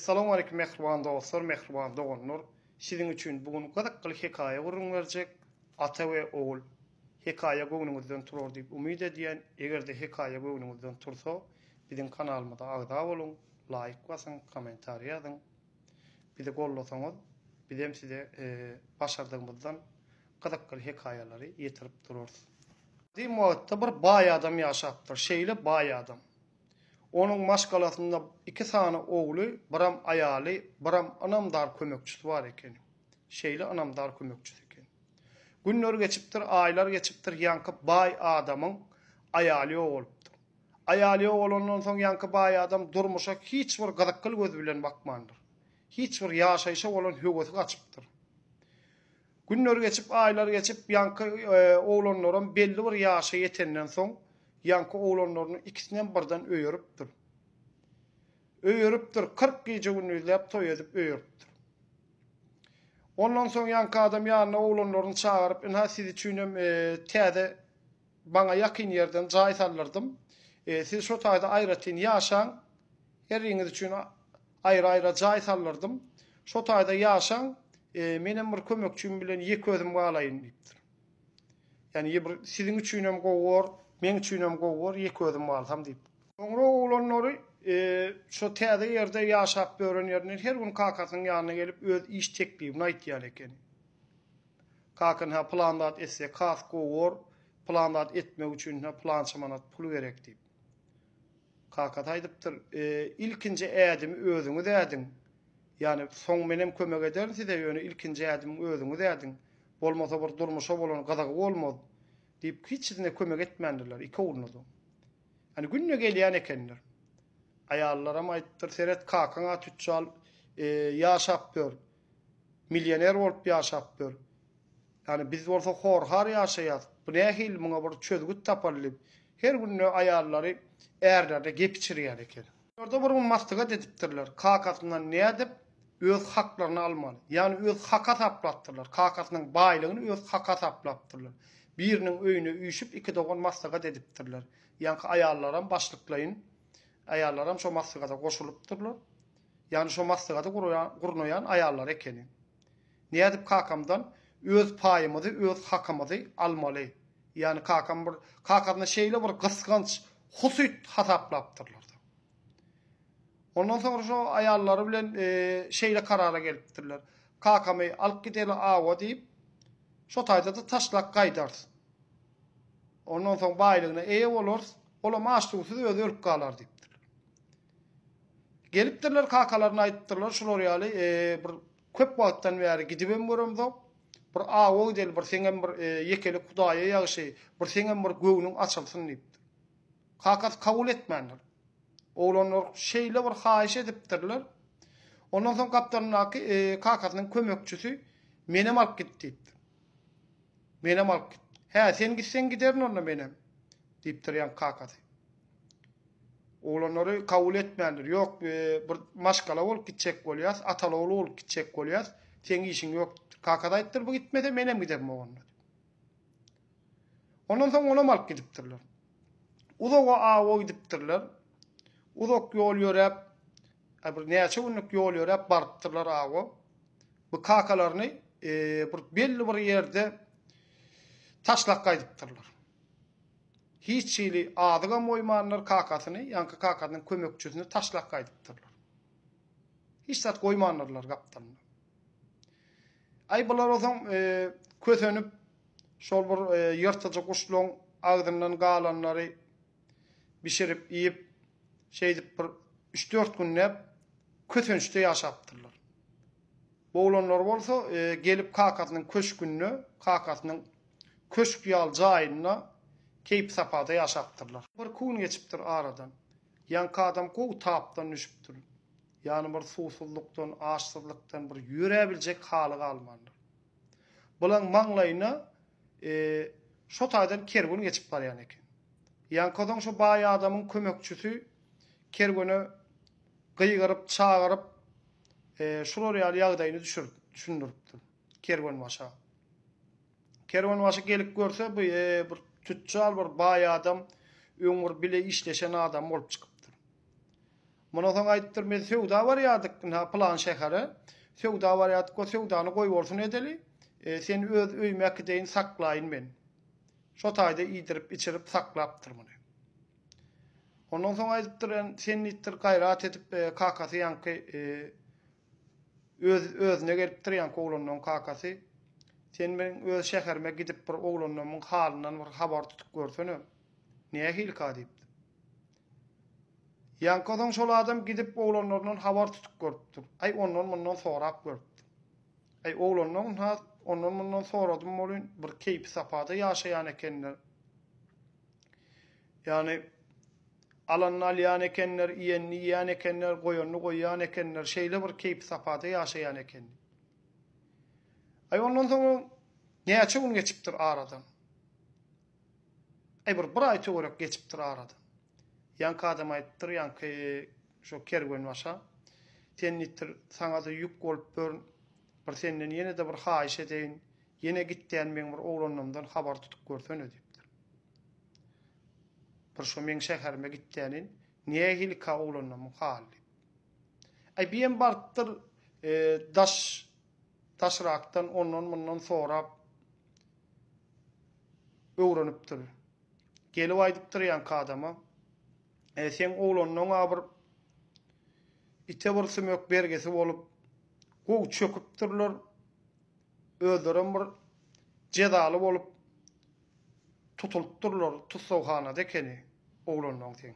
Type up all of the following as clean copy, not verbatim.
Assalamu alaikum mehriban dostlar, mehriban doganlar. Sizin üçin bugün gadaqqyl hekaye gurrun berjek. Ata we oğul hekaye göwnüňizden turur diýip umyt edýän. Egerde hekaye göwnüňizden tursa, biziň kanalymyza agda bolun, like basyň, komentar ýazyň. Bizi gollasaňyz, bizem size başardygymyzdan gadaqqyl hekaýalary ýetirip dururuz. Diýmokda bir baý adam ýaşapdyr, şeýle baý adam. Onun maşgalasında iki tane oğlu, biram ayaly, biram anamdar kömekçisi var eken. Şeýle anamdar kömekçisi eken. Günler geçipdir, aylar geçipdir, yankı baý adamyň ayaly bolupdyr. Ayaly bolandan soň yankı baý adam durmuşa hiç bir gadaqqyl göz bilen bakmandyr. Hiç bir ýaşaýşa bolan höwesi gaçypdyr. Günler geçip, aylar geçip, yankı oğlanlaryň belli bir ýaşa ýetenden soň yankı oğlanlaryny ikisinden birden öýüripdir. Öýüripdir, 40 gece günlüläp toý edip öýüripdir. Ondan soň yankı adam ýanyna oğlanlaryny çağırıp, "Ina sizi düşünem, täze baňa ýakyn ýerden jaý sallardym. Siz şo taýda aýratyn ýaşaň, her ýeriňiz üçin aýra-aýra jaý sallardym. Şo taýda ýaşaň, menem bir kömekçim bilen ýeki özüm galaýyn" diýipdir. Yani sizin üçinem gowar, men üçinem gowar, ýeki özüm galsam diýip. Soňra oğlanlary şo täze ýerde ýaşap bören ýerine her gün kakasynyň ýanyna gelip öz iş tekliğini aýtýar eken. Kakan ha planlat etse kas gowar, planlat etmek üçin ha plança manat pul gerek diýip. Kaka aýdypdyr, ilkinji ädimi özüňiz ädiň. Yani soň menem kömek ederin size ýöne ilkinji ädimi özüňiz ädiň. Bolmasa bir durmuşa bolan gadagy bolmaz diýip hiçbirine kömek etmendiler iki oğluna da. Hani günne gelýän ekenler. Ayallara aýtdyr, seret kakaňa tüçal ýaşap bör. Milyoner bolup ýaşap bör. Yani biz bolsa horhar ýaşaýas. Bu nähil muňa bir çözgüt tapalyp her günne ayallary erlerde gep içirýär eken. Orada bir mastyga dedipdirler. Kakasyndan nädip öz haklaryny almaly. Yani öz haka taplatdyrlar. Kakasynyň baýlygyny öz haka taplatdyrlar. Birinin öýüne üýşüp iki dogan maslaga dedipdirler. Ýani ayallara başlyklaýyn. Ayallara şo maslagada goşulypdyrlar. Yani şo maslagada gurnoýan ayallar ekeni. Nädip kakamdan öz paýymyzy, öz hakymyzy almaly. Yani kakasyna şeýle bir gysganç, husyt hasaplapdyrlar. Ondan soňra şo ayallary bilen şeýle karara gelipdirler. Kakamy alyp gideli awa diýip şo taýda da taşlak gaýdarsy. Ondan soň baýlygyna eýe bolar, ola maşdugsuz özi ölüp galar diýipdir. Gelipdirler kakalaryna aýtdylar, şolar ýaly bir köp wagtdan bäri gidibem göremdi. Bir awa gideli, bir seňem bir ýekeli Hudaýa ýagşy, bir seňem bir göwnüň açylsyn diýipdir. Kakas kabul etmendir. Oğlanlar şeýle bir haýyş edipdirler. Ondan soň kapitanyň kakasynyň kömekçisi menem alyp gitdi diýipdir. Menem alyp git. He, sen gitsen giderin onda menem diýipdir ýa kakasy. Oğlanlary kabul etmendir. Ýok, bir maşgala bolup gitjek bolýas, ataly bolup gitjek bolýas, sen işiň ýok. Kakada aýtdyr, bu gitmede menem giderim oňa. Ondan soň onu alyp gidipdirler. Uzağa awa gidipdirler. Uzak ýol ýörep, bir näçe günlük ýol ýörep barypdyrlar awa. Bu kakalaryny bir belli bir ýerde taşlak gaýdypdyrlar. Hiç şeýle adyga moýmanlar kakasyny, ýa-ni kakasynyň kömekçisini taşlak gaýdypdyrlar. Hiç zat goýmanlarlar gapdanyna. Ay bular ozaň kösenip şol bir ýyrtyjy guşlaň agdyndan galanlary bişirip ýyp şeýdip bir 3-4 günläp kösençde ýaşapdyrlar. Boğlanlar bolsa gelip kakasynyň köşkünni, kakasynyň köşk ýal jaýyna keyip sapada ýaşapdyrlar. Bir kun geçipdir aradan. Ýanky adam gowy tapdan düşüpdir. Yani bir susuzlukdan, açsızlykdan bir ýürebiljek haly galmandyr. Bulan maňlaýyna şo taýdan kergun geçip barýan eken. Ýanky şo baý adamyň kömekçisi kergüne gıygarıp, çağırıp, şular ýaly ýagdaýyny düşündiripdi. Kergün başa. Kergün başa gelip görse, bu bir tüccar, bir baý adam, öňür bile işleşen adam bolup çykypdyr. Muna soň aýdypdyr men söwda barýardyk plan şäheri. Söwda barýardyk, o söwdany goýup bolsun edeli. Sen öz öýüme gideýin saklaýyn men. Şo taýda iýdirip içirip saklapdyr muny. Ondan soň aýdypdyr sen ittir gaýrat edip kakasy ýanky özüne gelipdir ýanky oglanyň kakasy. Sen men öz şäherime gidip bir oglanyň halyny bir habar tutup görsene. Näme hilka diýipdir. Ýanky şol adam gidip oglanyň habar tutup görüpdir. Ay ondan mundan sorap görüpdir. Ay oglanyň ondan mundan soradym bolyn bir keyip sapada ýaşaýan ekenler. Ýani alanny alýan ekenler, iýenni ýan ekenler, goýanny goýýan ekenler, şeýle bir keyip sapada ýaşaýan eken. Ay ondan soň näçe gün geçipdir aradan. Ay bir aý töwerek geçipdir aradan. Ýanky adam aýtdyr, ýanky şo kergen başa. Sen nittir saňa da ýük bolup bir senden ýene de bir haýyş edeýin, ýene gitdiň men bir oglanyňdan habar tutup görsene diýipdir. Bir şo men şäherime gitdiňin näme hilka oglanyň haly. Ay biýen bardyr taşrakdan ondan mundan sorap öwrenipdir. Gelip aýdypdyr ýanky adama. Sen oglanyň bir ite bir sümök bergesi bolup gow çöküpdirler. Özlerim bir cedaly bolup tutulupdurlar tutsawhanada ekeni oglanyň sen.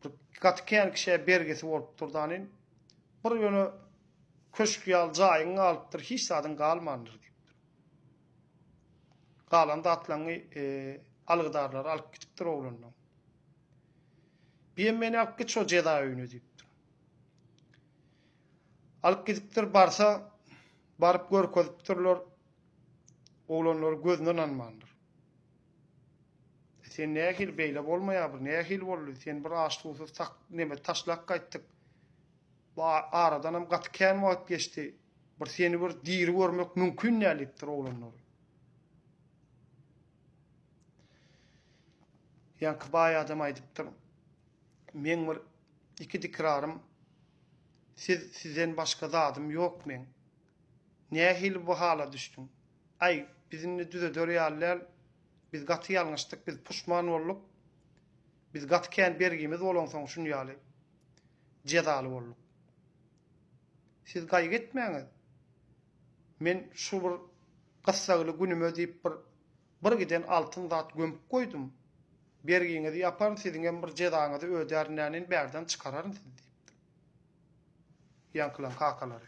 Bir gatken kişe bergesi bolup durdanyn bir ýöne köşk ýal jaýyň alypdyr, hiç zadyň galmandyr diýipdir. Galanda atlany algydarlar alyp gitipdir oglanyň. Biýen meni alyp git şo jeda öýüne diýipdir. Alyp gitipdir barsa baryp görkezipdirler. Oğlanlar gözünden anmandır. Sen näme hil beýle bolmaýar, näme hil boldy? Sen bir aşdusuz näme taşlak gaýtdyk. Bu aradan hem gatken wagt geçdi. Bir seni bir diri görmek mümkin nälepdir oğlanlar. Ýanky baý adam aýdypdyr. Men bir iki dikrarym sizden başga zadym ýok men. Näme hil bu hala düşdüm? Ay bizimle düze dörýärler. Biz gaty ýalňyşdyk, biz puşman bolduk. Biz gatken bergimiz bolan soň şunu ýaly. Jedaly bolduk. Siz gaýgy etmeňiz. Men şu bir gassagly günüme diýip bir giden altyn zat gömüp goýdum. Bergiňizi ýapar, siziň bir jedaňyzy ödärnänin berden çykararyn diýipdir. Ýankylan kakalary.